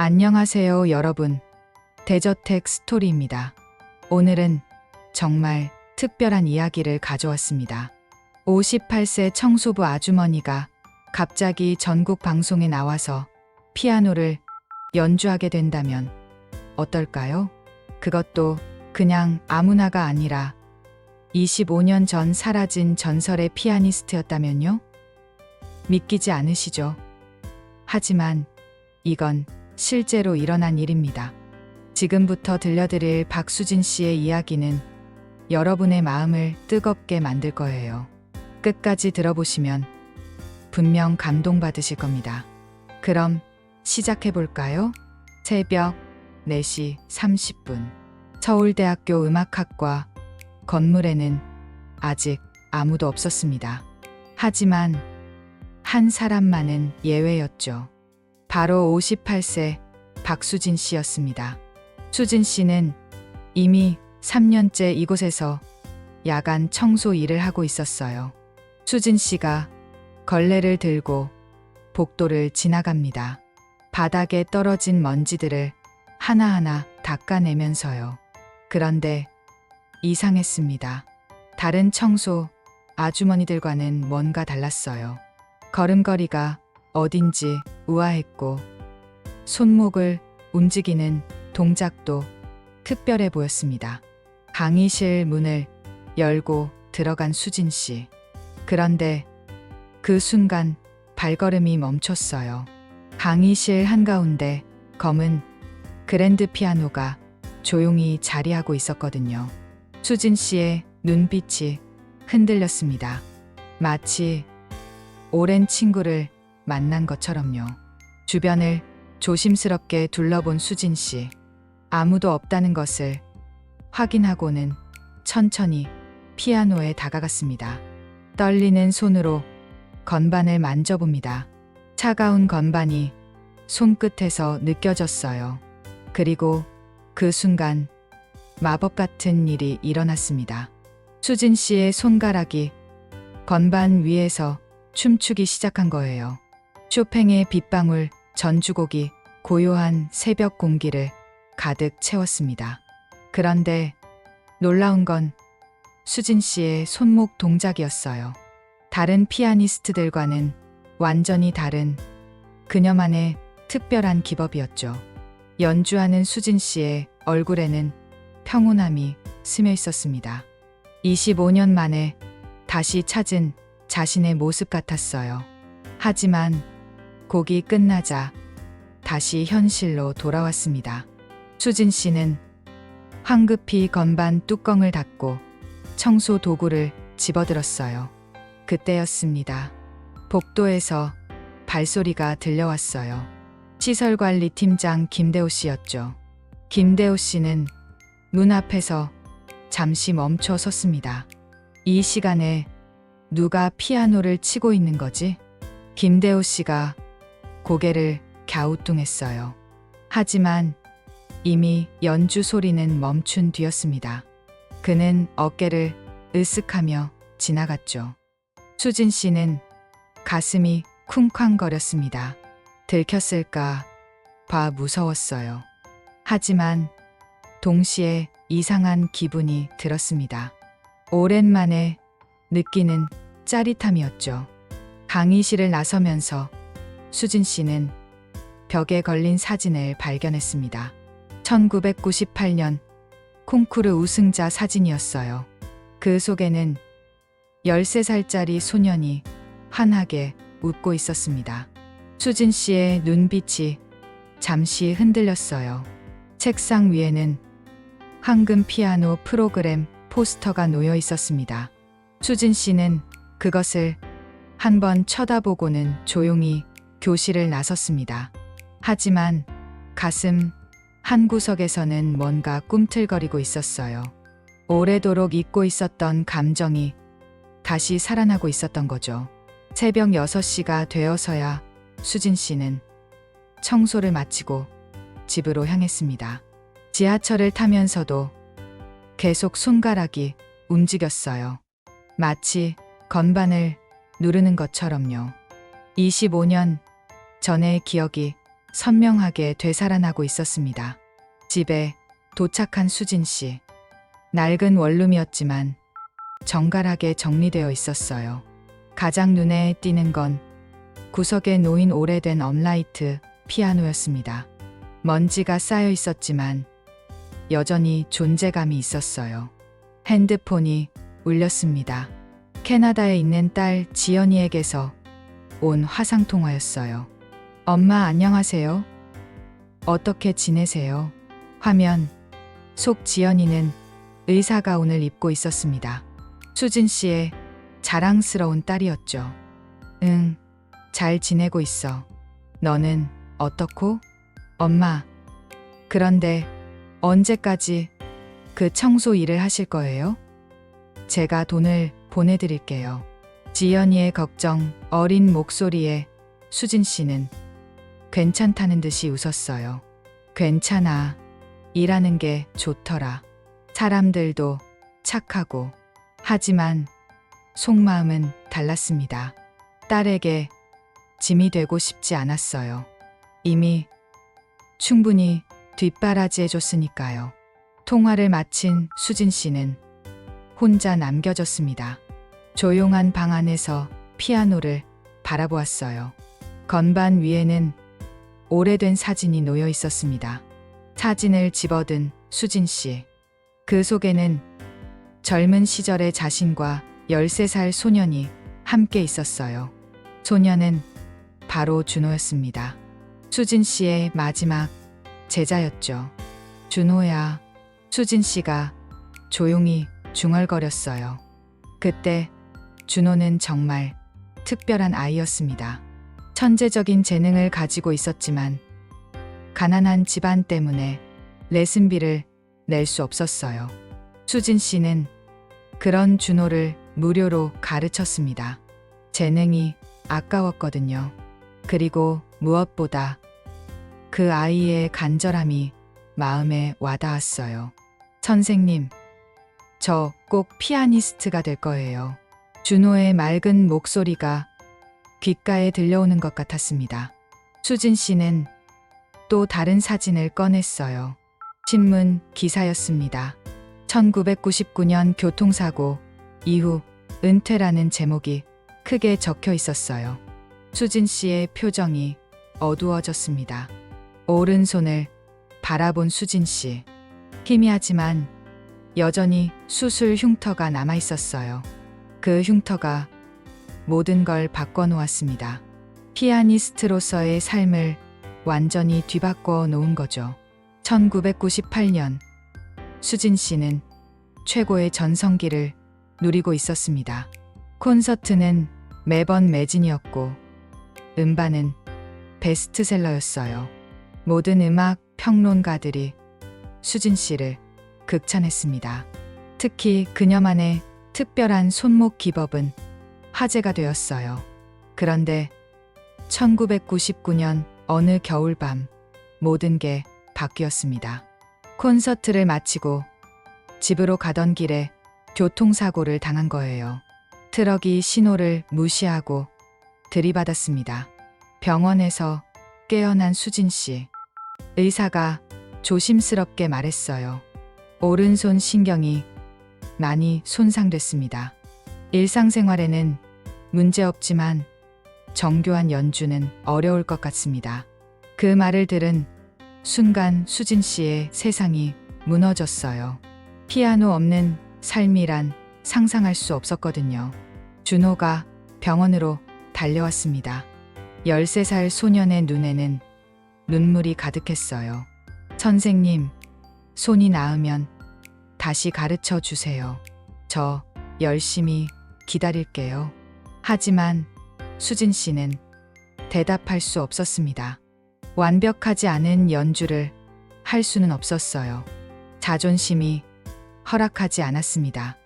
안녕하세요, 여러분. 대저택 스토리입니다. 오늘은 정말 특별한 이야기를 가져왔습니다. 58세 청소부 아주머니가 갑자기 전국 방송에 나와서 피아노를 연주하게 된다면 어떨까요? 그것도 그냥 아무나가 아니라 25년 전 사라진 전설의 피아니스트였다면요? 믿기지 않으시죠? 하지만 이건 실제로 일어난 일입니다. 지금부터 들려드릴 박수진 씨의 이야기는 여러분의 마음을 뜨겁게 만들 거예요. 끝까지 들어보시면 분명 감동받으실 겁니다. 그럼 시작해볼까요? 새벽 4시 30분. 서울대학교 음악학과 건물에는 아직 아무도 없었습니다. 하지만 한 사람만은 예외였죠. 바로 58세 박수진 씨였습니다. 수진 씨는 이미 3년째 이곳에서 야간 청소 일을 하고 있었어요. 수진 씨가 걸레를 들고 복도를 지나갑니다. 바닥에 떨어진 먼지들을 하나하나 닦아내면서요. 그런데 이상했습니다. 다른 청소 아주머니들과는 뭔가 달랐어요. 걸음걸이가 어딘지 우아했고 손목을 움직이는 동작도 특별해 보였습니다. 강의실 문을 열고 들어간 수진 씨. 그런데 그 순간 발걸음이 멈췄어요. 강의실 한가운데 검은 그랜드 피아노가 조용히 자리하고 있었거든요. 수진 씨의 눈빛이 흔들렸습니다. 마치 오랜 친구를 만난 것처럼요. 주변을 조심스럽게 둘러본 수진 씨. 아무도 없다는 것을 확인하고는 천천히 피아노에 다가갔습니다. 떨리는 손으로 건반을 만져봅니다. 차가운 건반이 손끝에서 느껴졌어요. 그리고 그 순간 마법 같은 일이 일어났습니다. 수진 씨의 손가락이 건반 위에서 춤추기 시작한 거예요. 쇼팽의 빗방울 전주곡이 고요한 새벽 공기를 가득 채웠습니다. 그런데 놀라운 건 수진 씨의 손목 동작이었어요. 다른 피아니스트들과는 완전히 다른 그녀만의 특별한 기법이었죠. 연주하는 수진 씨의 얼굴에는 평온함이 스며 있었습니다. 25년 만에 다시 찾은 자신의 모습 같았어요. 하지만 곡이 끝나자 다시 현실로 돌아왔습니다. 수진 씨는 황급히 건반 뚜껑을 닫고 청소 도구를 집어들었어요. 그때였습니다. 복도에서 발소리가 들려왔어요. 시설관리팀장 김대호 씨였죠. 김대호 씨는 문 앞에서 잠시 멈춰 섰습니다. 이 시간에 누가 피아노를 치고 있는 거지? 김대호 씨가 고개를 갸우뚱했어요. 하지만 이미 연주 소리는 멈춘 뒤였습니다. 그는 어깨를 으쓱하며 지나갔죠. 수진 씨는 가슴이 쿵쾅거렸습니다. 들켰을까 봐 무서웠어요. 하지만 동시에 이상한 기분이 들었습니다. 오랜만에 느끼는 짜릿함이었죠. 강의실을 나서면서 수진 씨는 벽에 걸린 사진을 발견했습니다. 1998년 콩쿠르 우승자 사진이었어요. 그 속에는 13살짜리 소년이 환하게 웃고 있었습니다. 수진 씨의 눈빛이 잠시 흔들렸어요. 책상 위에는 황금 피아노 프로그램 포스터가 놓여 있었습니다. 수진 씨는 그것을 한번 쳐다보고는 조용히 교실을 나섰습니다. 하지만 가슴 한구석에서는 뭔가 꿈틀거리고 있었어요. 오래도록 잊고 있었던 감정이 다시 살아나고 있었던 거죠. 새벽 6시가 되어서야 수진 씨는 청소를 마치고 집으로 향했습니다. 지하철을 타면서도 계속 손가락이 움직였어요. 마치 건반을 누르는 것처럼요. 25년 전의 기억이 선명하게 되살아나고 있었습니다. 집에 도착한 수진 씨. 낡은 원룸이었지만 정갈하게 정리되어 있었어요. 가장 눈에 띄는 건 구석에 놓인 오래된 업라이트 피아노였습니다. 먼지가 쌓여 있었지만 여전히 존재감이 있었어요. 핸드폰이 울렸습니다. 캐나다에 있는 딸 지연이에게서 온 화상통화였어요. 엄마 안녕하세요. 어떻게 지내세요? 화면 속 지연이는 의사 가운을 입고 있었습니다. 수진 씨의 자랑스러운 딸이었죠. 응, 잘 지내고 있어. 너는 어떻고? 엄마, 그런데 언제까지 그 청소 일을 하실 거예요? 제가 돈을 보내드릴게요. 지연이의 걱정 어린 목소리에 수진 씨는 괜찮다는 듯이 웃었어요. 괜찮아. 일하는 게 좋더라. 사람들도 착하고. 하지만 속마음은 달랐습니다. 딸에게 짐이 되고 싶지 않았어요. 이미 충분히 뒷바라지해줬으니까요. 통화를 마친 수진 씨는 혼자 남겨졌습니다. 조용한 방 안에서 피아노를 바라보았어요. 건반 위에는 오래된 사진이 놓여 있었습니다. 사진을 집어든 수진 씨. 그 속에는 젊은 시절의 자신과 13살 소년이 함께 있었어요. 소년은 바로 준호였습니다. 수진 씨의 마지막 제자였죠. 준호야. 수진 씨가 조용히 중얼거렸어요. 그때 준호는 정말 특별한 아이였습니다. 천재적인 재능을 가지고 있었지만 가난한 집안 때문에 레슨비를 낼 수 없었어요. 수진 씨는 그런 준호를 무료로 가르쳤습니다. 재능이 아까웠거든요. 그리고 무엇보다 그 아이의 간절함이 마음에 와닿았어요. 선생님, 저 꼭 피아니스트가 될 거예요. 준호의 맑은 목소리가 귓가에 들려오는 것 같았습니다. 수진 씨는 또 다른 사진을 꺼냈어요. 신문 기사였습니다. 1999년 교통사고 이후 은퇴라는 제목이 크게 적혀 있었어요. 수진 씨의 표정이 어두워졌습니다. 오른손을 바라본 수진 씨. 희미하지만 여전히 수술 흉터가 남아 있었어요. 그 흉터가 모든 걸 바꿔놓았습니다. 피아니스트로서의 삶을 완전히 뒤바꿔 놓은 거죠. 1998년 수진 씨는 최고의 전성기를 누리고 있었습니다. 콘서트는 매번 매진이었고 음반은 베스트셀러였어요. 모든 음악 평론가들이 수진 씨를 극찬했습니다. 특히 그녀만의 특별한 손목 기법은 화제가 되었어요. 그런데 1999년 어느 겨울밤 모든 게 바뀌었습니다. 콘서트를 마치고 집으로 가던 길에 교통사고를 당한 거예요. 트럭이 신호를 무시하고 들이받았습니다. 병원에서 깨어난 수진 씨. 의사가 조심스럽게 말했어요. 오른손 신경이 많이 손상됐습니다. 일상생활에는 문제없지만 정교한 연주는 어려울 것 같습니다. 그 말을 들은 순간 수진 씨의 세상이 무너졌어요. 피아노 없는 삶이란 상상할 수 없었거든요. 준호가 병원으로 달려왔습니다. 13살 소년의 눈에는 눈물이 가득했어요. 선생님, 손이 나으면 다시 가르쳐 주세요. 저 열심히 기다릴게요. 하지만 수진 씨는 대답할 수 없었습니다. 완벽하지 않은 연주를 할 수는 없었어요. 자존심이 허락하지 않았습니다.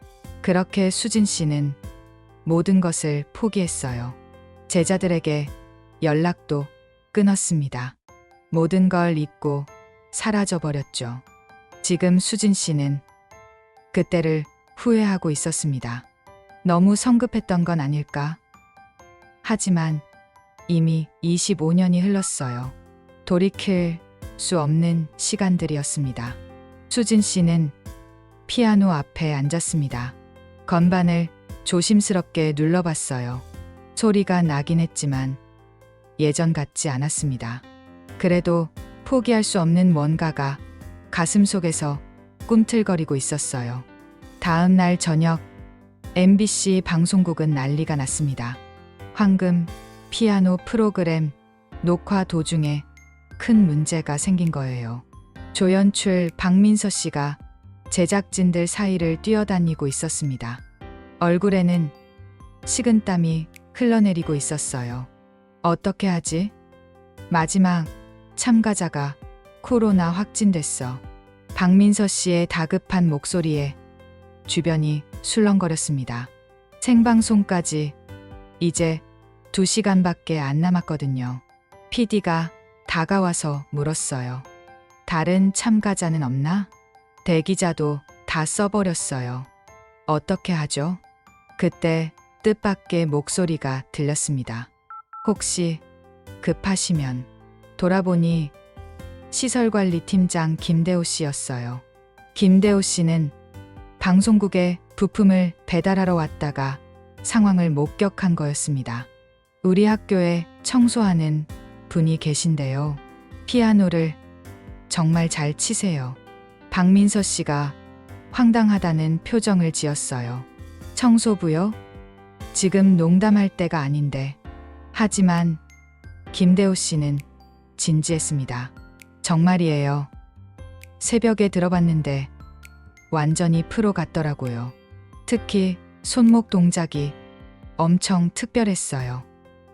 그렇게 수진 씨는 모든 것을 포기했어요. 제자들에게 연락도 끊었습니다. 모든 걸 잊고 사라져버렸죠. 지금 수진 씨는 그때를 후회하고 있었습니다. 너무 성급했던 건 아닐까? 하지만 이미 25년이 흘렀어요. 돌이킬 수 없는 시간들이었습니다. 수진 씨는 피아노 앞에 앉았습니다. 건반을 조심스럽게 눌러봤어요. 소리가 나긴 했지만 예전 같지 않았습니다. 그래도 포기할 수 없는 뭔가가 가슴 속에서 꿈틀거리고 있었어요. 다음 날 저녁 MBC 방송국은 난리가 났습니다. 황금 피아노 프로그램 녹화 도중에 큰 문제가 생긴 거예요. 조연출 박민서 씨가 제작진들 사이를 뛰어다니고 있었습니다. 얼굴에는 식은땀이 흘러내리고 있었어요. 어떻게 하지? 마지막 참가자가 코로나 확진됐어. 박민서 씨의 다급한 목소리에 주변이 술렁거렸습니다. 생방송까지 이제 2시간밖에 안 남았거든요. PD가 다가와서 물었어요. 다른 참가자는 없나? 대기자도 다 써버렸어요. 어떻게 하죠? 그때 뜻밖의 목소리가 들렸습니다. 혹시 급하시면. 돌아보니 시설관리팀장 김대호 씨였어요. 김대호 씨는 방송국에 부품을 배달하러 왔다가 상황을 목격한 거였습니다. 우리 학교에 청소하는 분이 계신데요. 피아노를 정말 잘 치세요. 박민서 씨가 황당하다는 표정을 지었어요. 청소부요? 지금 농담할 때가 아닌데. 하지만 김대호 씨는 진지했습니다. 정말이에요. 새벽에 들어봤는데 완전히 프로 같더라고요. 특히 손목 동작이 엄청 특별했어요.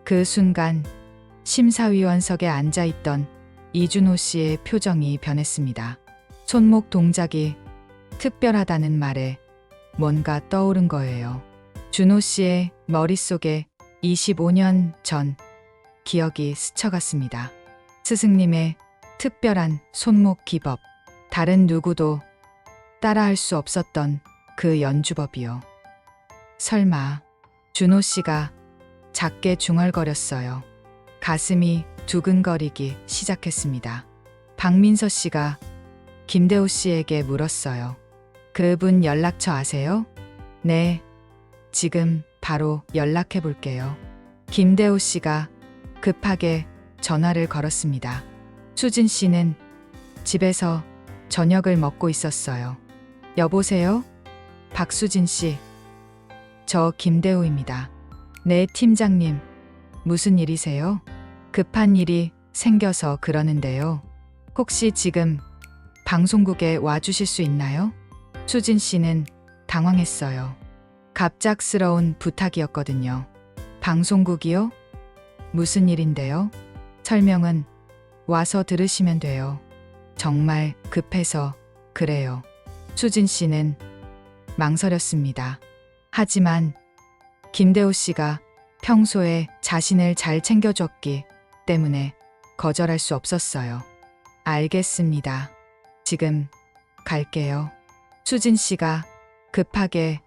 그 순간 심사위원석에 앉아있던 이준호 씨의 표정이 변했습니다. 손목 동작이 특별하다는 말에 뭔가 떠오른 거예요. 준호 씨의 머릿속에 25년 전 기억이 스쳐갔습니다. 스승님의 특별한 손목 기법, 다른 누구도 따라할 수 없었던 그 연주법이요. 설마 준호 씨가 작게 중얼거렸어요. 가슴이 두근거리기 시작했습니다. 박민서 씨가 김대호 씨에게 물었어요. 그분 연락처 아세요? 네, 지금 바로 연락해 볼게요. 김대호 씨가 급하게 전화를 걸었습니다. 수진 씨는 집에서 저녁을 먹고 있었어요. 여보세요? 박수진 씨. 저 김대호입니다. 네, 팀장님. 무슨 일이세요? 급한 일이 생겨서 그러는데요. 혹시 지금 방송국에 와주실 수 있나요? 수진 씨는 당황했어요. 갑작스러운 부탁이었거든요. 방송국이요? 무슨 일인데요? 설명은 와서 들으시면 돼요. 정말 급해서 그래요. 수진 씨는 망설였습니다. 하지만 김대호 씨가 평소에 자신을 잘 챙겨줬기 때문에 거절할 수 없었어요. 알겠습니다. 지금 갈게요. 수진 씨가 급하게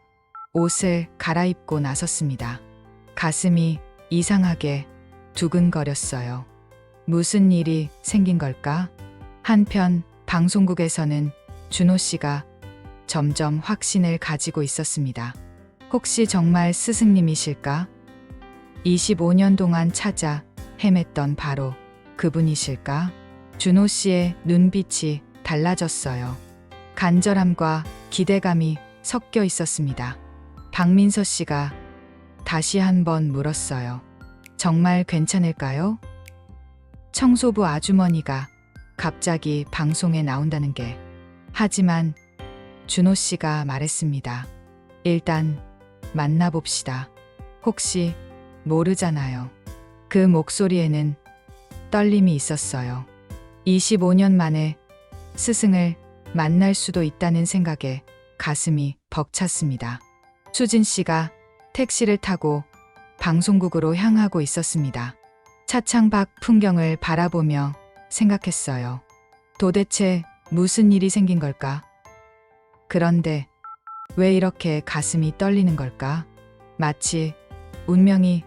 옷을 갈아입고 나섰습니다. 가슴이 이상하게 두근거렸어요. 무슨 일이 생긴 걸까? 한편 방송국에서는 준호 씨가 점점 확신을 가지고 있었습니다. 혹시 정말 스승님이실까? 25년 동안 찾아 헤맸던 바로 그분이실까? 준호 씨의 눈빛이 달라졌어요. 간절함과 기대감이 섞여 있었습니다. 박민서 씨가 다시 한번 물었어요. 정말 괜찮을까요? 청소부 아주머니가 갑자기 방송에 나온다는 게. 하지만 준호 씨가 말했습니다. 일단 만나봅시다. 혹시 모르잖아요. 그 목소리에는 떨림이 있었어요. 25년 만에 스승을 만날 수도 있다는 생각에 가슴이 벅찼습니다. 수진 씨가 택시를 타고 방송국으로 향하고 있었습니다. 차창 밖 풍경을 바라보며 생각했어요. 도대체 무슨 일이 생긴 걸까? 그런데 왜 이렇게 가슴이 떨리는 걸까? 마치 운명이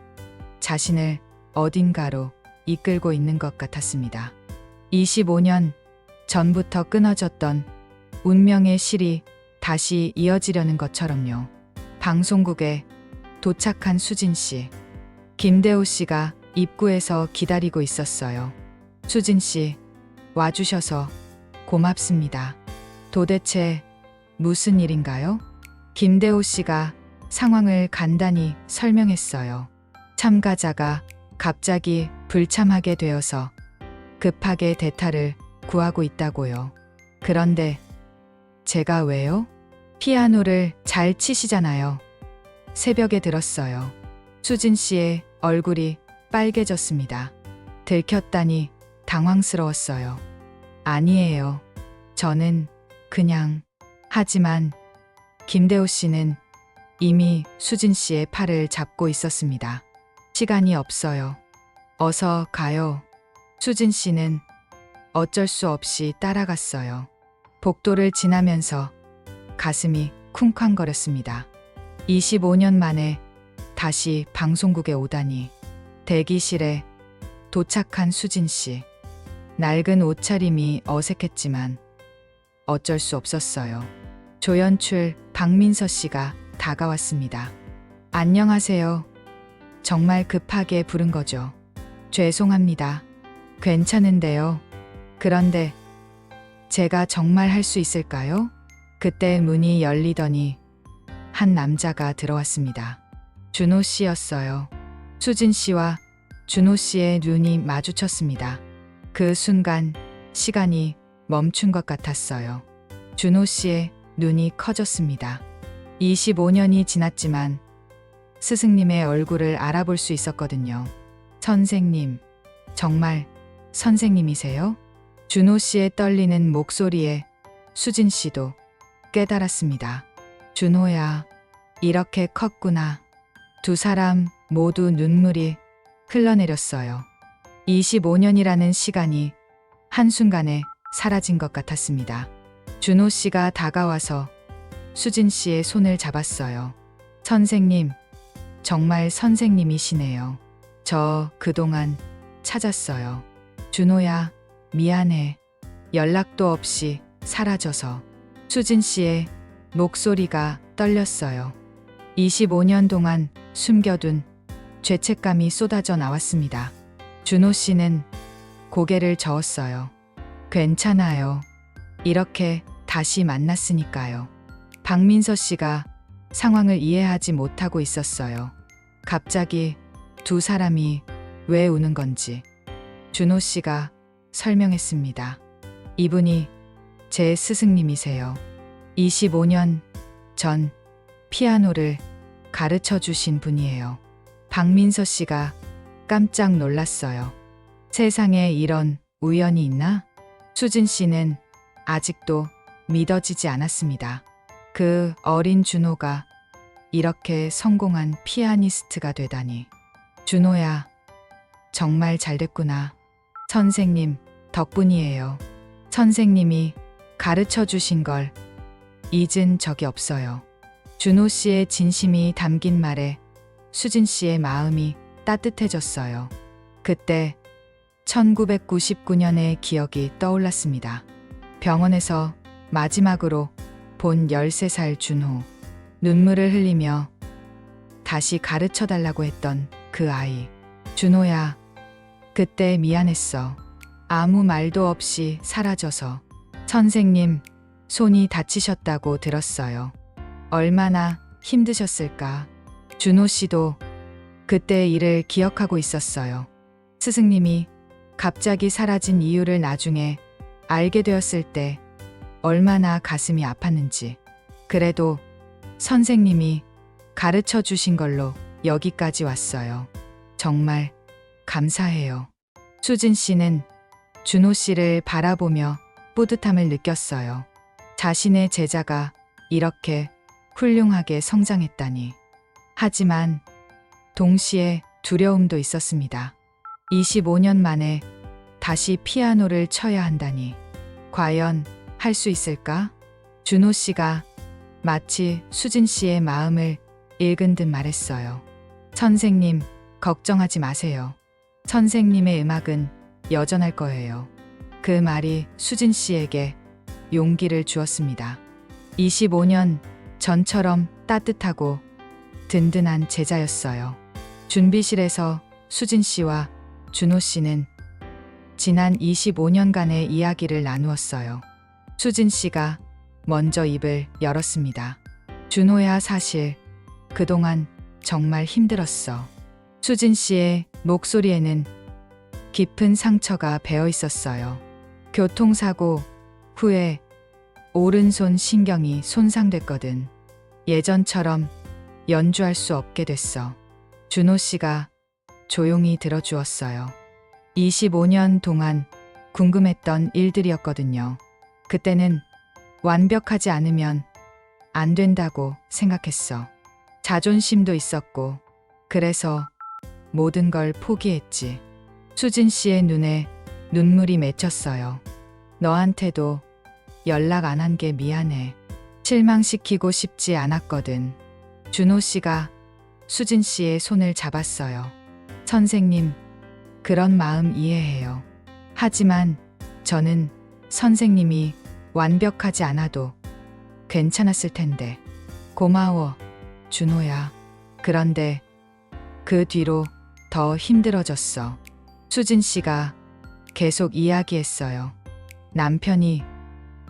자신을 어딘가로 이끌고 있는 것 같았습니다. 25년 전부터 끊어졌던 운명의 실이 다시 이어지려는 것처럼요. 방송국에 도착한 수진 씨. 김대호 씨가 입구에서 기다리고 있었어요. 수진 씨, 와주셔서 고맙습니다. 도대체 무슨 일인가요? 김대호 씨가 상황을 간단히 설명했어요. 참가자가 갑자기 불참하게 되어서 급하게 대타를 구하고 있다고요. 그런데 제가 왜요? 피아노를 잘 치시잖아요. 새벽에 들었어요. 수진 씨의 얼굴이 빨개졌습니다. 들켰다니 당황스러웠어요. 아니에요. 저는 그냥. 하지만 김대호 씨는 이미 수진 씨의 팔을 잡고 있었습니다. 시간이 없어요. 어서 가요. 수진 씨는 어쩔 수 없이 따라갔어요. 복도를 지나면서 가슴이 쿵쾅거렸습니다. 25년 만에 다시 방송국에 오다니. 대기실에 도착한 수진 씨. 낡은 옷차림이 어색했지만 어쩔 수 없었어요. 조연출 박민서 씨가 다가왔습니다. 안녕하세요. 정말 급하게 부른 거죠. 죄송합니다. 괜찮은데요. 그런데 제가 정말 할 수 있을까요? 그때 문이 열리더니 한 남자가 들어왔습니다. 준호 씨였어요. 수진 씨와 준호 씨의 눈이 마주쳤습니다. 그 순간 시간이 멈춘 것 같았어요. 준호 씨의 눈이 커졌습니다. 25년이 지났지만 스승님의 얼굴을 알아볼 수 있었거든요. 선생님, 정말 선생님이세요? 준호 씨의 떨리는 목소리에 수진 씨도 깨달았습니다. 준호야, 이렇게 컸구나. 두 사람 모두 눈물이 흘러내렸어요. 25년이라는 시간이 한순간에 사라진 것 같았습니다. 준호 씨가 다가와서 수진 씨의 손을 잡았어요. 선생님, 정말 선생님이시네요. 저 그동안 찾았어요. 준호야, 미안해. 연락도 없이 사라져서. 수진 씨의 목소리가 떨렸어요. 25년 동안 숨겨둔 죄책감이 쏟아져 나왔습니다. 준호 씨는 고개를 저었어요. 괜찮아요. 이렇게 다시 만났으니까요. 박민서 씨가 상황을 이해하지 못하고 있었어요. 갑자기 두 사람이 왜 우는 건지. 준호 씨가 설명했습니다. 이분이 제 스승님이세요. 25년 전 피아노를 가르쳐 주신 분이에요. 박민서 씨가 깜짝 놀랐어요. 세상에 이런 우연이 있나? 수진 씨는 아직도 믿어지지 않았습니다. 그 어린 준호가 이렇게 성공한 피아니스트가 되다니. 준호야, 정말 잘 됐구나. 선생님 덕분이에요. 선생님이 가르쳐 주신 걸 잊은 적이 없어요. 준호 씨의 진심이 담긴 말에 수진 씨의 마음이 따뜻해졌어요. 그때 1999년의 기억이 떠올랐습니다. 병원에서 마지막으로 본 13살 준호. 눈물을 흘리며 다시 가르쳐 달라고 했던 그 아이. 준호야, 그때 미안했어. 아무 말도 없이 사라져서. 선생님, 손이 다치셨다고 들었어요. 얼마나 힘드셨을까. 준호 씨도 그때 일을 기억하고 있었어요. 스승님이 갑자기 사라진 이유를 나중에 알게 되었을 때 얼마나 가슴이 아팠는지. 그래도 선생님이 가르쳐 주신 걸로 여기까지 왔어요. 정말 감사해요. 수진 씨는 준호 씨를 바라보며 뿌듯함을 느꼈어요. 자신의 제자가 이렇게 훌륭하게 성장했다니. 하지만 동시에 두려움도 있었습니다. 25년 만에 다시 피아노를 쳐야 한다니. 과연 할 수 있을까? 준호 씨가 마치 수진 씨의 마음을 읽은 듯 말했어요. 선생님, 걱정하지 마세요. 선생님의 음악은 여전할 거예요. 그 말이 수진 씨에게 용기를 주었습니다. 25년 전처럼 따뜻하고 든든한 제자였어요. 준비실에서 수진 씨와 준호 씨는 지난 25년간의 이야기를 나누었어요. 수진 씨가 먼저 입을 열었습니다. 준호야, 사실 그동안 정말 힘들었어. 수진 씨의 목소리에는 깊은 상처가 배어 있었어요. 교통사고 후에 오른손 신경이 손상됐거든. 예전처럼 연주할 수 없게 됐어. 준호 씨가 조용히 들어주었어요. 25년 동안 궁금했던 일들이었거든요. 그때는 완벽하지 않으면 안 된다고 생각했어. 자존심도 있었고, 그래서 모든 걸 포기했지. 수진 씨의 눈에 눈물이 맺혔어요. 너한테도 연락 안 한 게 미안해. 실망시키고 싶지 않았거든. 준호 씨가 수진 씨의 손을 잡았어요. 선생님, 그런 마음 이해해요. 하지만 저는 선생님이 완벽하지 않아도 괜찮았을 텐데. 고마워, 준호야. 그런데 그 뒤로 더 힘들어졌어. 수진 씨가 계속 이야기했어요. 남편이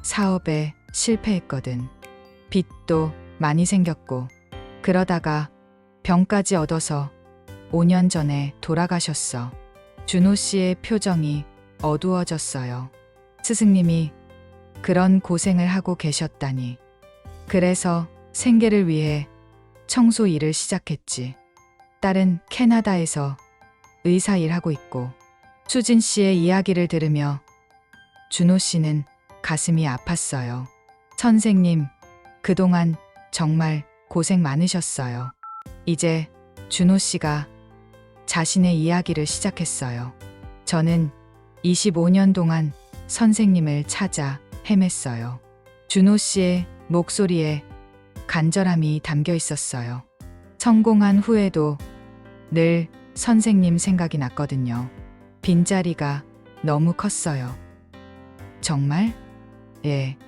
사업에 실패했거든. 빚도 많이 생겼고, 그러다가 병까지 얻어서 5년 전에 돌아가셨어. 준호 씨의 표정이 어두워졌어요. 스승님이 그런 고생을 하고 계셨다니. 그래서 생계를 위해 청소 일을 시작했지. 딸은 캐나다에서 의사 일하고 있고. 수진 씨의 이야기를 들으며 준호 씨는 가슴이 아팠어요. 선생님, 그동안 정말 고생 많으셨어요. 이제 준호 씨가 자신의 이야기를 시작했어요. 저는 25년 동안 선생님을 찾아 헤맸어요. 준호 씨의 목소리에 간절함이 담겨 있었어요. 성공한 후에도 늘 선생님 생각이 났거든요. 빈자리가 너무 컸어요. 정말? 예.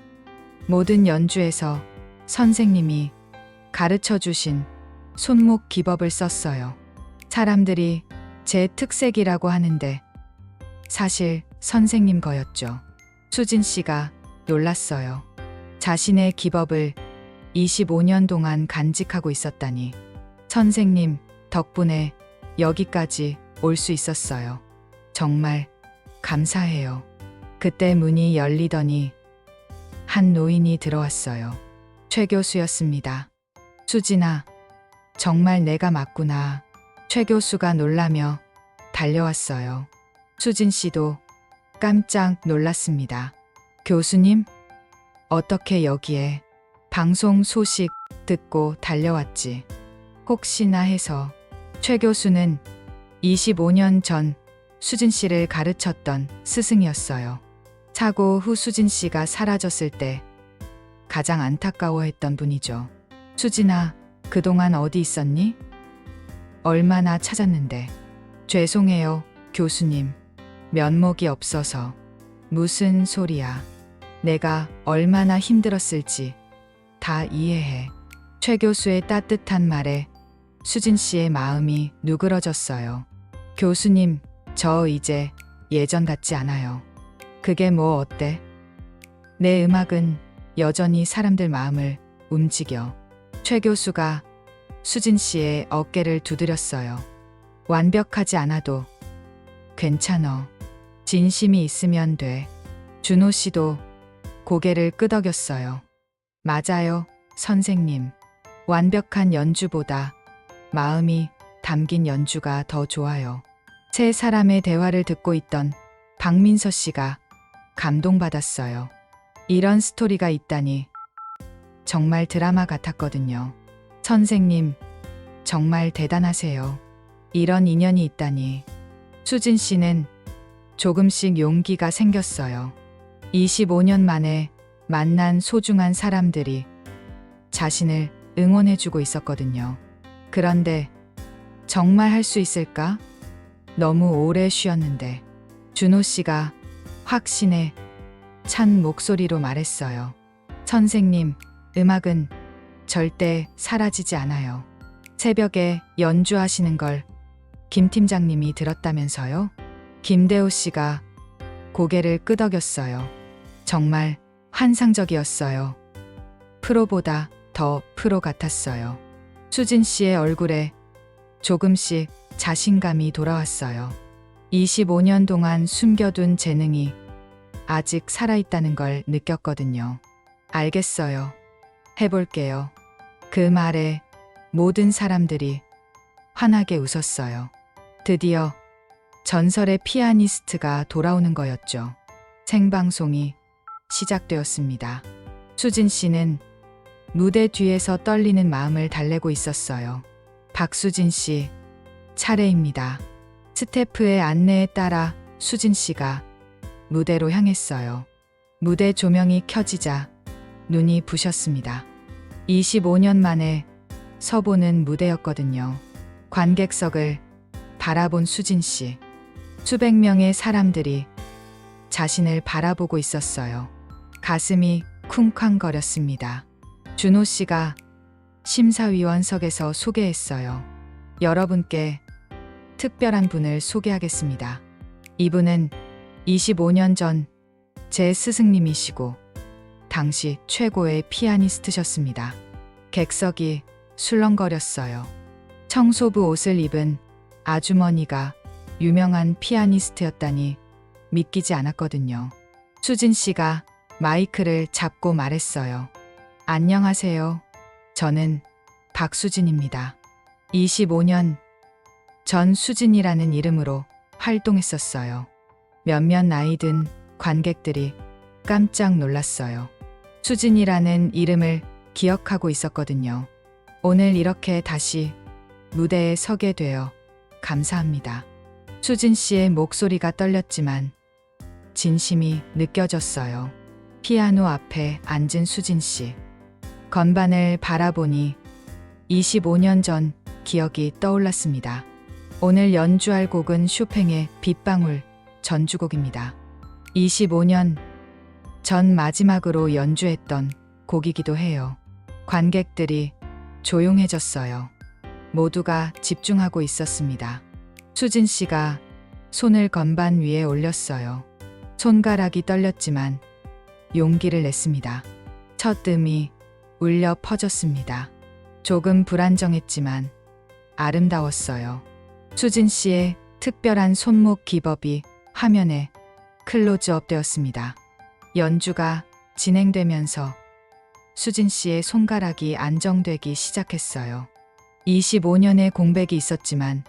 모든 연주에서 선생님이 가르쳐 주신 손목 기법을 썼어요. 사람들이 제 특색이라고 하는데 사실 선생님 거였죠. 수진 씨가 놀랐어요. 자신의 기법을 25년 동안 간직하고 있었다니. 선생님 덕분에 여기까지 올 수 있었어요. 정말 감사해요. 그때 문이 열리더니 한 노인이 들어왔어요. 최 교수였습니다. 수진아, 정말 내가 맞구나. 최 교수가 놀라며 달려왔어요. 수진 씨도 깜짝 놀랐습니다. 교수님? 어떻게 여기에? 방송 소식 듣고 달려왔지. 혹시나 해서. 최 교수는 25년 전 수진 씨를 가르쳤던 스승이었어요. 사고 후 수진 씨가 사라졌을 때 가장 안타까워했던 분이죠. 수진아, 그동안 어디 있었니? 얼마나 찾았는데. 죄송해요, 교수님. 면목이 없어서. 무슨 소리야. 내가 얼마나 힘들었을지 다 이해해. 최 교수의 따뜻한 말에 수진 씨의 마음이 누그러졌어요. 교수님, 저 이제 예전 같지 않아요. 그게 뭐 어때? 내 음악은 여전히 사람들 마음을 움직여. 최 교수가 수진 씨의 어깨를 두드렸어요. 완벽하지 않아도 괜찮어. 진심이 있으면 돼. 준호 씨도 고개를 끄덕였어요. 맞아요, 선생님. 완벽한 연주보다 마음이 담긴 연주가 더 좋아요. 세 사람의 대화를 듣고 있던 박민서 씨가 감동받았어요. 이런 스토리가 있다니 정말 드라마 같았거든요. 선생님, 정말 대단하세요. 이런 인연이 있다니. 수진 씨는 조금씩 용기가 생겼어요. 25년 만에 만난 소중한 사람들이 자신을 응원해주고 있었거든요. 그런데 정말 할 수 있을까? 너무 오래 쉬었는데. 준호 씨가 확신에 찬 목소리로 말했어요. 선생님, 음악은 절대 사라지지 않아요. 새벽에 연주하시는 걸 김 팀장님이 들었다면서요? 김대호 씨가 고개를 끄덕였어요. 정말 환상적이었어요. 프로보다 더 프로 같았어요. 수진 씨의 얼굴에 조금씩 자신감이 돌아왔어요. 25년 동안 숨겨둔 재능이 아직 살아있다는 걸 느꼈거든요. 알겠어요. 해볼게요. 그 말에 모든 사람들이 환하게 웃었어요. 드디어 전설의 피아니스트가 돌아오는 거였죠. 생방송이 시작되었습니다. 수진 씨는 무대 뒤에서 떨리는 마음을 달래고 있었어요. 박수진 씨, 차례입니다. 스태프의 안내에 따라 수진 씨가 무대로 향했어요. 무대 조명이 켜지자 눈이 부셨습니다. 25년 만에 서보는 무대였거든요. 관객석을 바라본 수진 씨. 수백 명의 사람들이 자신을 바라보고 있었어요. 가슴이 쿵쾅거렸습니다. 준호 씨가 심사위원석에서 소개했어요. 여러분께 특별한 분을 소개하겠습니다. 이분은 25년 전 제 스승님이시고 당시 최고의 피아니스트셨습니다. 객석이 술렁거렸어요. 청소부 옷을 입은 아주머니가 유명한 피아니스트였다니 믿기지 않았거든요. 수진 씨가 마이크를 잡고 말했어요. 안녕하세요. 저는 박수진입니다. 25년 전 수진이라는 이름으로 활동했었어요. 몇몇 나이 든 관객들이 깜짝 놀랐어요. 수진이라는 이름을 기억하고 있었거든요. 오늘 이렇게 다시 무대에 서게 되어 감사합니다. 수진 씨의 목소리가 떨렸지만 진심이 느껴졌어요. 피아노 앞에 앉은 수진 씨. 건반을 바라보니 25년 전 기억이 떠올랐습니다. 오늘 연주할 곡은 쇼팽의 빗방울 전주곡입니다. 25년 전 마지막으로 연주했던 곡이기도 해요. 관객들이 조용해졌어요. 모두가 집중하고 있었습니다. 수진 씨가 손을 건반 위에 올렸어요. 손가락이 떨렸지만 용기를 냈습니다. 첫 음이 울려 퍼졌습니다. 조금 불안정했지만 아름다웠어요. 수진 씨의 특별한 손목 기법이 화면에 클로즈업 되었습니다. 연주가 진행되면서 수진 씨의 손가락이 안정되기 시작했어요. 25년의 공백이 있었지만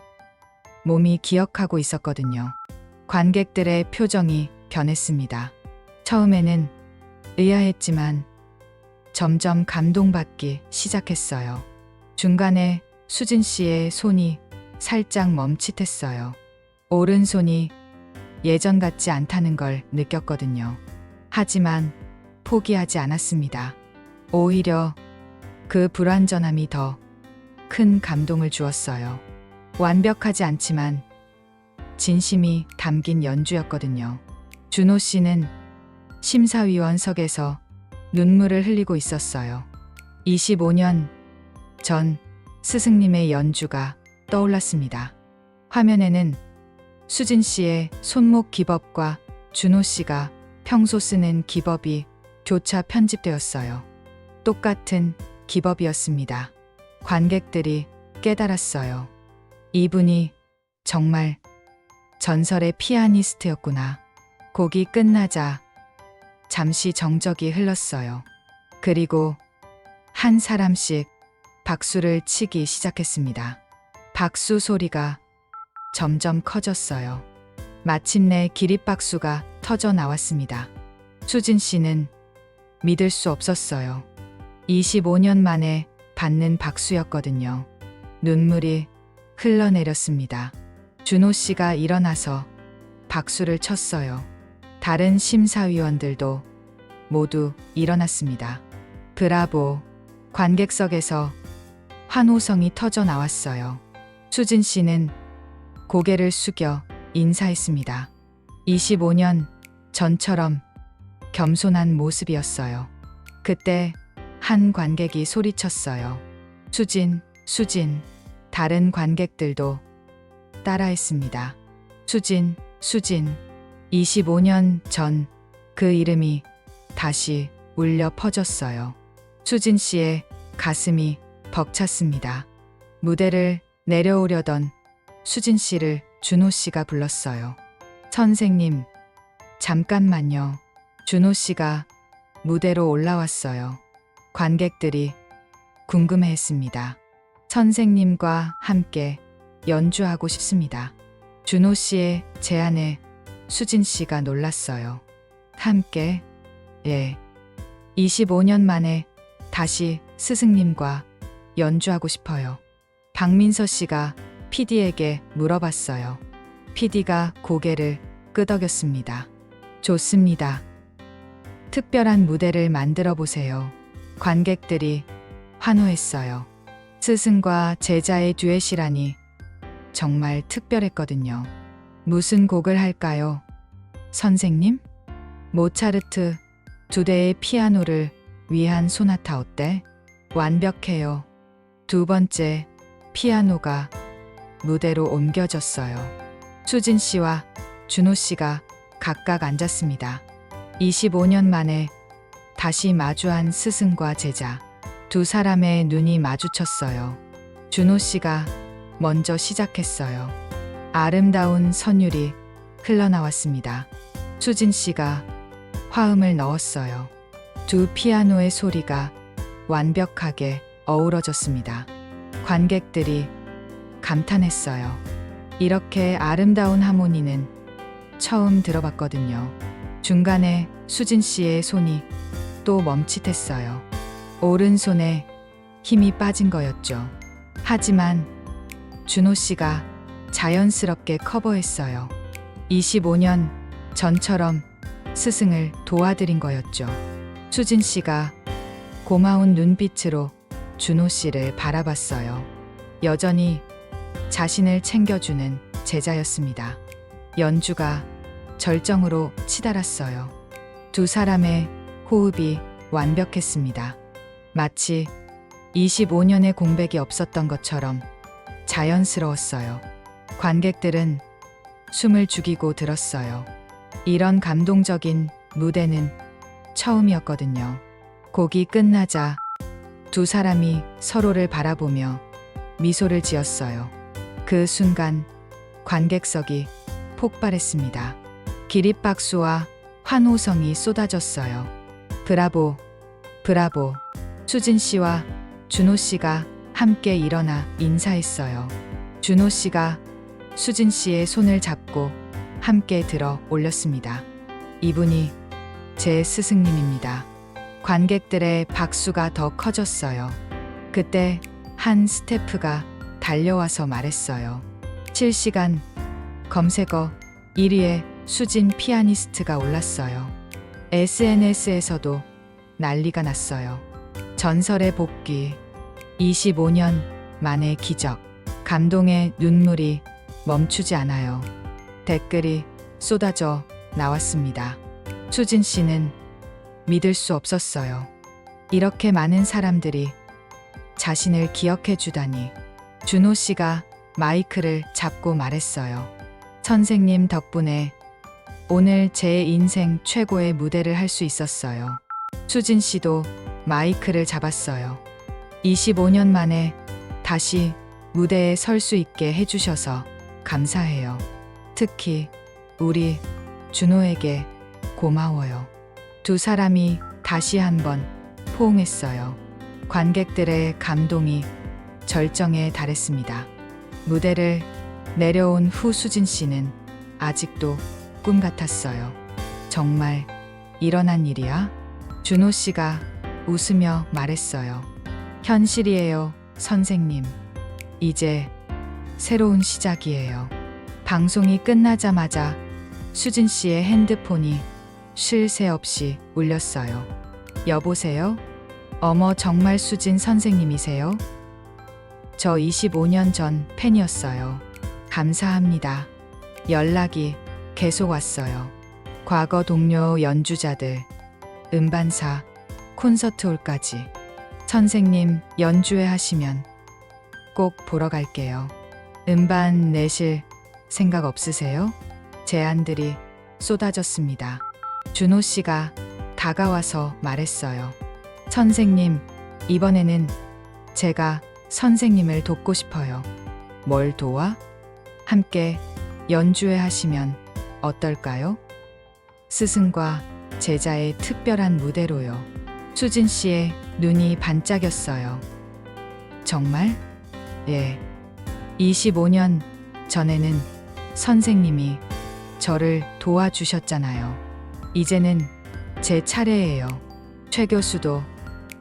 몸이 기억하고 있었거든요. 관객들의 표정이 변했습니다. 처음에는 의아했지만 점점 감동받기 시작했어요. 중간에 수진 씨의 손이 살짝 멈칫했어요. 오른손이 예전 같지 않다는 걸 느꼈거든요. 하지만 포기하지 않았습니다. 오히려 그 불완전함이 더 큰 감동을 주었어요. 완벽하지 않지만 진심이 담긴 연주였거든요. 준호 씨는 심사위원석에서 눈물을 흘리고 있었어요. 25년 전 스승님의 연주가 떠올랐습니다. 화면에는 수진 씨의 손목 기법과 준호 씨가 평소 쓰는 기법이 교차 편집되었어요. 똑같은 기법이었습니다. 관객들이 깨달았어요. 이분이 정말 전설의 피아니스트였구나. 곡이 끝나자 잠시 정적이 흘렀어요. 그리고 한 사람씩 박수를 치기 시작했습니다. 박수 소리가 점점 커졌어요. 마침내 기립박수가 터져 나왔습니다. 수진 씨는 믿을 수 없었어요. 25년 만에 받는 박수였거든요. 눈물이 흘러내렸습니다. 준호 씨가 일어나서 박수를 쳤어요. 다른 심사위원들도 모두 일어났습니다. 브라보! 관객석에서 환호성이 터져 나왔어요. 수진 씨는 고개를 숙여 인사했습니다. 25년 전처럼 겸손한 모습이었어요. 그때 한 관객이 소리쳤어요. 수진, 수진. 다른 관객들도 따라했습니다. 수진, 수진. 25년 전 그 이름이 다시 울려 퍼졌어요. 수진 씨의 가슴이 벅찼습니다. 무대를 내려오려던 수진 씨를 준호 씨가 불렀어요. 선생님, 잠깐만요. 준호 씨가 무대로 올라왔어요. 관객들이 궁금해했습니다. 선생님과 함께 연주하고 싶습니다. 준호 씨의 제안에 수진 씨가 놀랐어요. 함께? 예. 25년 만에 다시 스승님과 연주하고 싶어요. 박민서 씨가 PD에게 물어봤어요. PD가 고개를 끄덕였습니다. 좋습니다. 특별한 무대를 만들어 보세요. 관객들이 환호했어요. 스승과 제자의 듀엣이라니 정말 특별했거든요. 무슨 곡을 할까요? 선생님? 모차르트 2대의 피아노를 위한 소나타 어때? 완벽해요. 두 번째 피아노가 무대로 옮겨졌어요. 수진 씨와 준호 씨가 각각 앉았습니다. 25년 만에 다시 마주한 스승과 제자. 두 사람의 눈이 마주쳤어요. 준호 씨가 먼저 시작했어요. 아름다운 선율이 흘러나왔습니다. 수진 씨가 화음을 넣었어요. 두 피아노의 소리가 완벽하게 어우러졌습니다. 관객들이 감탄했어요. 이렇게 아름다운 하모니는 처음 들어봤거든요. 중간에 수진 씨의 손이 또 멈칫했어요. 오른손에 힘이 빠진 거였죠. 하지만 준호 씨가 자연스럽게 커버했어요. 25년 전처럼 스승을 도와드린 거였죠. 수진 씨가 고마운 눈빛으로 준호 씨를 바라봤어요. 여전히 자신을 챙겨주는 제자였습니다. 연주가 절정으로 치달았어요. 두 사람의 호흡이 완벽했습니다. 마치 25년의 공백이 없었던 것처럼 자연스러웠어요. 관객들은 숨을 죽이고 들었어요. 이런 감동적인 무대는 처음이었거든요. 곡이 끝나자 두 사람이 서로를 바라보며 미소를 지었어요. 그 순간 관객석이 폭발했습니다. 기립박수와 환호성이 쏟아졌어요. 브라보, 브라보. 수진 씨와 준호 씨가 함께 일어나 인사했어요. 준호 씨가 수진 씨의 손을 잡고 함께 들어 올렸습니다. 이분이 제 스승님입니다. 관객들의 박수가 더 커졌어요. 그때 한 스태프가 달려와서 말했어요. 실시간 검색어 1위에 수진 피아니스트가 올랐어요. SNS에서도 난리가 났어요. 전설의 복귀, 25년 만의 기적, 감동의 눈물이 멈추지 않아요. 댓글이 쏟아져 나왔습니다. 수진 씨는 믿을 수 없었어요. 이렇게 많은 사람들이 자신을 기억해 주다니. 준호 씨가 마이크를 잡고 말했어요. 선생님 덕분에 오늘 제 인생 최고의 무대를 할 수 있었어요. 수진 씨도 마이크를 잡았어요. 25년 만에 다시 무대에 설 수 있게 해주셔서 감사해요. 특히 우리 준호에게 고마워요. 두 사람이 다시 한번 포옹했어요. 관객들의 감동이 절정에 달했습니다. 무대를 내려온 후 수진 씨는 아직도 꿈 같았어요. 정말 일어난 일이야? 준호 씨가 웃으며 말했어요. 현실이에요, 선생님. 이제 새로운 시작이에요. 방송이 끝나자마자 수진 씨의 핸드폰이 쉴 새 없이 울렸어요. 여보세요? 어머, 정말 수진 선생님이세요? 저 25년 전 팬이었어요. 감사합니다. 연락이 계속 왔어요. 과거 동료 연주자들, 음반사, 콘서트홀까지. 선생님 연주회 하시면 꼭 보러 갈게요. 음반 내실 생각 없으세요? 제안들이 쏟아졌습니다. 준호 씨가 다가와서 말했어요. 선생님, 이번에는 제가 선생님을 돕고 싶어요. 뭘 도와? 함께 연주회 하시면 어떨까요? 스승과 제자의 특별한 무대로요. 수진 씨의 눈이 반짝였어요. 정말? 예. 25년 전에는 선생님이 저를 도와주셨잖아요. 이제는 제 차례예요. 최 교수도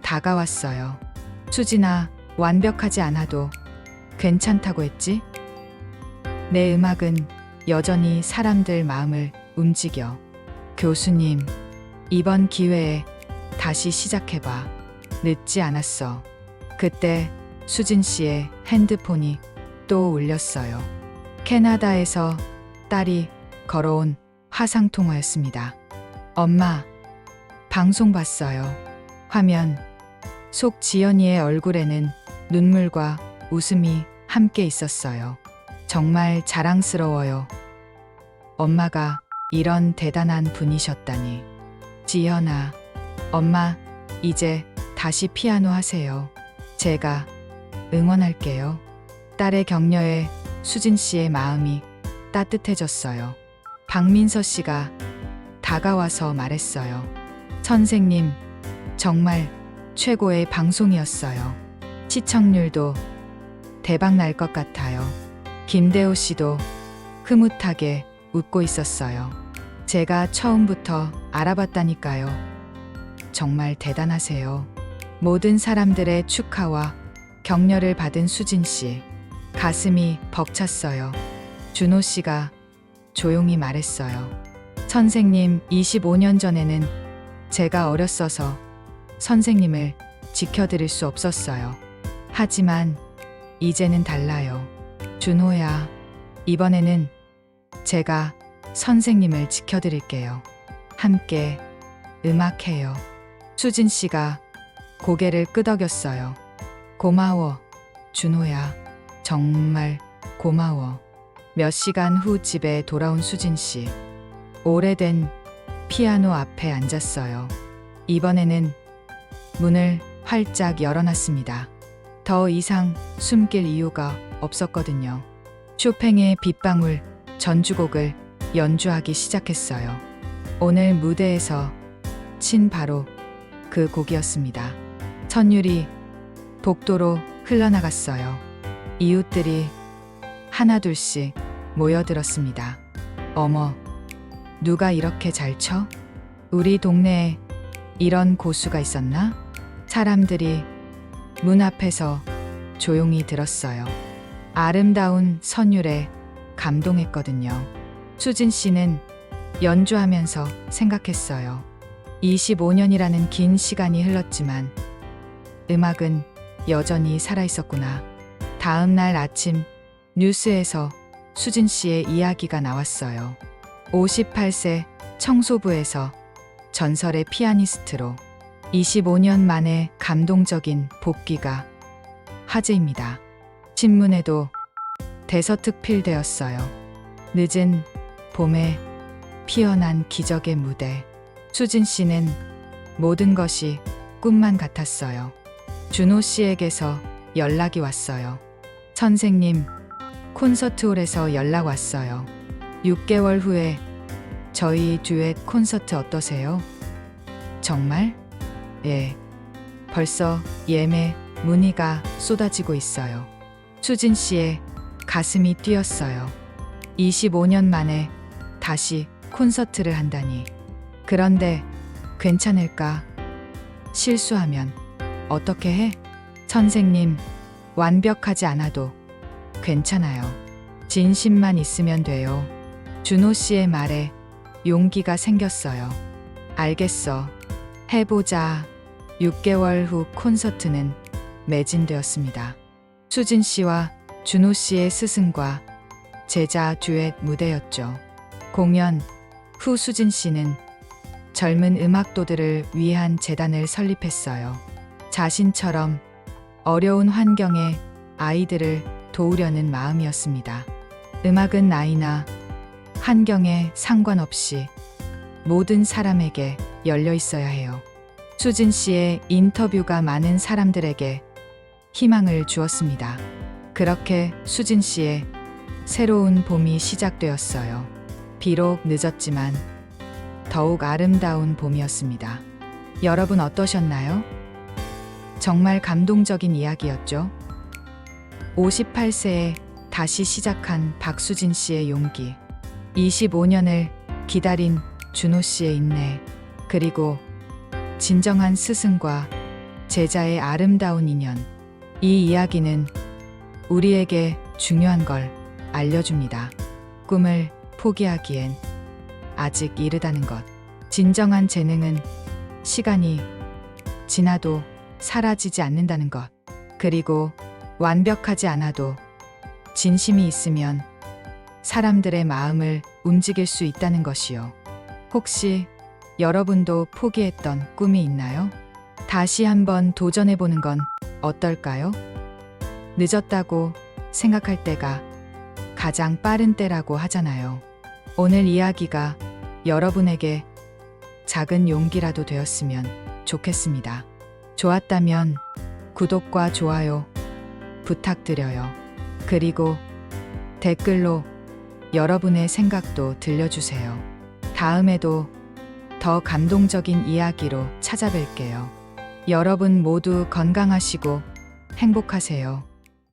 다가왔어요. 수진아, 완벽하지 않아도 괜찮다고 했지? 내 음악은 여전히 사람들 마음을 움직여. 교수님, 이번 기회에 다시 시작해봐. 늦지 않았어. 그때 수진 씨의 핸드폰이 또 울렸어요. 캐나다에서 딸이 걸어온 화상통화였습니다. 엄마, 방송 봤어요. 화면 속 지연이의 얼굴에는 눈물과 웃음이 함께 있었어요. 정말 자랑스러워요. 엄마가 이런 대단한 분이셨다니. 지연아, 엄마 이제 다시 피아노 하세요. 제가 응원할게요. 딸의 격려에 수진 씨의 마음이 따뜻해졌어요. 박민서 씨가 다가와서 말했어요. 선생님, 정말 최고의 방송이었어요. 시청률도 대박 날 것 같아요. 김대호 씨도 흐뭇하게 웃고 있었어요. 제가 처음부터 알아봤다니까요. 정말 대단하세요. 모든 사람들의 축하와 격려를 받은 수진 씨. 가슴이 벅찼어요. 준호 씨가 조용히 말했어요. 선생님, 25년 전에는 제가 어렸어서 선생님을 지켜드릴 수 없었어요. 하지만 이제는 달라요. 준호야, 이번에는 제가 선생님을 지켜드릴게요. 함께 음악해요. 수진 씨가 고개를 끄덕였어요. 고마워, 준호야. 정말 고마워. 몇 시간 후 집에 돌아온 수진 씨. 오래된 피아노 앞에 앉았어요. 이번에는 문을 활짝 열어놨습니다. 더 이상 숨길 이유가 없었거든요. 쇼팽의 빗방울 전주곡을 연주하기 시작했어요. 오늘 무대에서 친 바로 그 곡이었습니다. 천율이 복도로 흘러나갔어요. 이웃들이 하나둘씩 모여들었습니다. 어머, 누가 이렇게 잘 쳐? 우리 동네에 이런 고수가 있었나? 사람들이 문 앞에서 조용히 들었어요. 아름다운 선율에 감동했거든요. 수진 씨는 연주하면서 생각했어요. 25년이라는 긴 시간이 흘렀지만 음악은 여전히 살아있었구나. 다음 날 아침 뉴스에서 수진 씨의 이야기가 나왔어요. 58세 청소부에서 전설의 피아니스트로 25년 만에 감동적인 복귀가 화제입니다. 신문에도 대서특필되었어요. 늦은 봄에 피어난 기적의 무대. 수진 씨는 모든 것이 꿈만 같았어요. 준호 씨에게서 연락이 왔어요. 선생님, 콘서트홀에서 연락 왔어요. 6개월 후에 저희 듀엣 콘서트 어떠세요? 정말? 예. 벌써 예매 문의가 쏟아지고 있어요. 수진 씨의 가슴이 뛰었어요. 25년 만에 다시 콘서트를 한다니. 그런데 괜찮을까? 실수하면 어떻게 해? 선생님, 완벽하지 않아도 괜찮아요. 진심만 있으면 돼요. 준호 씨의 말에 용기가 생겼어요. 알겠어. 해보자. 6개월 후 콘서트는 매진되었습니다. 수진 씨와 준호 씨의 스승과 제자 듀엣 무대였죠. 공연 후 수진 씨는 젊은 음악도들을 위한 재단을 설립했어요. 자신처럼 어려운 환경의 아이들을 도우려는 마음이었습니다. 음악은 나이나 환경에 상관없이 모든 사람에게 열려 있어야 해요. 수진 씨의 인터뷰가 많은 사람들에게 희망을 주었습니다. 그렇게 수진 씨의 새로운 봄이 시작되었어요. 비록 늦었지만 더욱 아름다운 봄이었습니다. 여러분 어떠셨나요? 정말 감동적인 이야기였죠? 58세에 다시 시작한 박수진 씨의 용기, 25년을 기다린 준호 씨의 인내, 그리고 진정한 스승과 제자의 아름다운 인연. 이 이야기는 우리에게 중요한 걸 알려줍니다. 꿈을 포기하기엔 아직 이르다는 것. 진정한 재능은 시간이 지나도 사라지지 않는다는 것. 그리고 완벽하지 않아도 진심이 있으면 사람들의 마음을 움직일 수 있다는 것이요. 혹시 여러분도 포기했던 꿈이 있나요? 다시 한번 도전해보는 건 어떨까요? 늦었다고 생각할 때가 가장 빠른 때라고 하잖아요. 오늘 이야기가 여러분에게 작은 용기라도 되었으면 좋겠습니다. 좋았다면 구독과 좋아요 부탁드려요. 그리고 댓글로 여러분의 생각도 들려주세요. 다음에도 더 감동적인 이야기로 찾아뵐게요. 여러분 모두 건강하시고 행복하세요.